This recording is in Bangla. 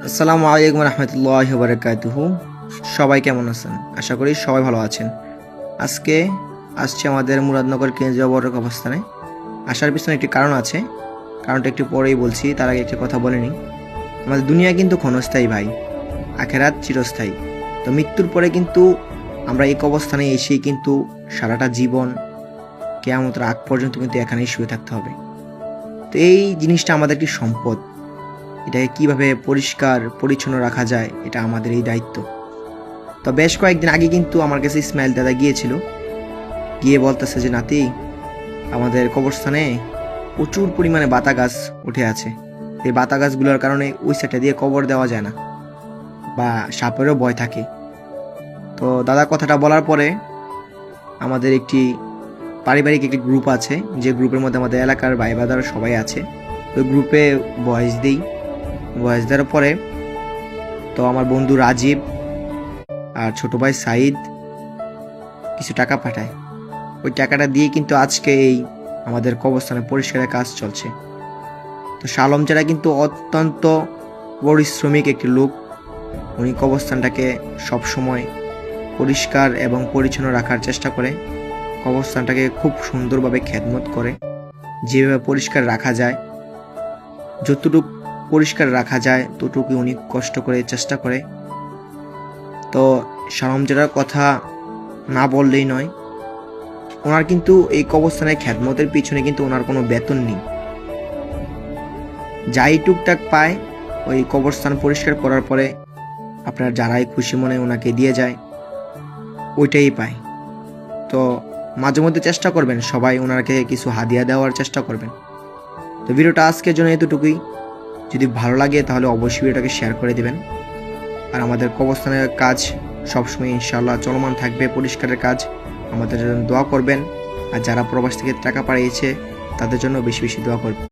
আসসালামু আলাইকুম রহমতুল্লাহি ওয়া বারাকাতুহু। সবাই কেমন আছেন? আশা করি সবাই ভালো আছেন। আজকে আসছে আমাদের মুরাদনগর কেন্দ্রীয় বড় অবস্থানে। আসার পিছনে একটি কারণ আছে, কারণটা একটু পরেই বলছি, তার আগে একটি কথা বলে নিই। আমাদের দুনিয়া কিন্তু ক্ষণস্থায়ী ভাই, আখেরাত চিরস্থায়ী। তো মৃত্যুর পরে কিন্তু আমরা এক অবস্থানে এসেই কিন্তু সারাটা জীবন কিয়ামতের আগ পর্যন্ত কিন্তু এখানেই শুয়ে থাকতে হবে। তো এই জিনিসটা আমাদের একটি সম্পদ, এটাকে কিভাবে পরিষ্কার পরিচ্ছন্ন রাখা যায় এটা আমাদের এই দায়িত্ব। তো বেশ কয়েকদিন আগে কিন্তু আমার কাছে ইসমাইল দাদা গিয়েছিল, গিয়ে বলতেছে যে নাতি, আমাদের কবরস্থানে প্রচুর পরিমাণে বাতা গাছ উঠে আছে। এই বাতা গাছগুলোর কারণে ওই সাইডটা দিয়ে কবর দেওয়া যায় না বা সাপেরও ভয় থাকে। তো দাদা কথাটা বলার পরে আমাদের একটি পারিবারিক একটি গ্রুপ আছে, যে গ্রুপের মধ্যে আমাদের এলাকার ভাই বাদার সবাই আছে। ওই গ্রুপে ভয়েস দেওয়ার পরে তো আমার বন্ধু রাজীব আর ছোট ভাই সাইদ কিছু টাকা পাঠায়। ওই টাকাটা দিয়ে কিন্তু আজকে এই আমাদের কবরস্থানে পরিষ্কারের কাজ চলছে। তো শালম যারা কিন্তু অত্যন্ত পরিশ্রমিক একটি লোক, উনি কবরস্থানটাকে সবসময় পরিষ্কার এবং পরিচ্ছন্ন রাখার চেষ্টা করে, কবরস্থানটাকে খুব সুন্দরভাবে খেদমত করে। যেভাবে পরিষ্কার রাখা যায়, যতটুকু পরিষ্কার রাখা যায় ততটুকু উনি কষ্ট করে চেষ্টা করে। তো শালম জেলার কথা না বললেই নয়, ওনার কিন্তু এই কবরস্থানের খেদমতের পিছনে কিন্তু ওনার কোনো বেতন নেই। যাই টুকটাক পায় ওই কবরস্থান পরিষ্কার করার পরে আপনার যারাই খুশি মনে ওনাকে দিয়ে যায়, ওইটাই পায়। তো মাঝে মধ্যে চেষ্টা করবেন সবাই ওনাকে কিছু হাদিয়া দেওয়ার চেষ্টা করবেন। তো ভিডিওটা আজকের জন্য এতটুকুই। যদি ভালো লাগে তাহলে অবশ্যই ভিডিওটাকে শেয়ার করে দিবেন। আর আমাদের কবরস্থানের কাজ সবসময় ইনশাআল্লাহ চলমান থাকবে, পরিষ্কারের কাজ। আমাদের জন্য দোয়া করবেন, আর যারা প্রবাস থেকে টাকা পাঠিয়েছে তাদের জন্য বেশি বেশি দোয়া করবেন।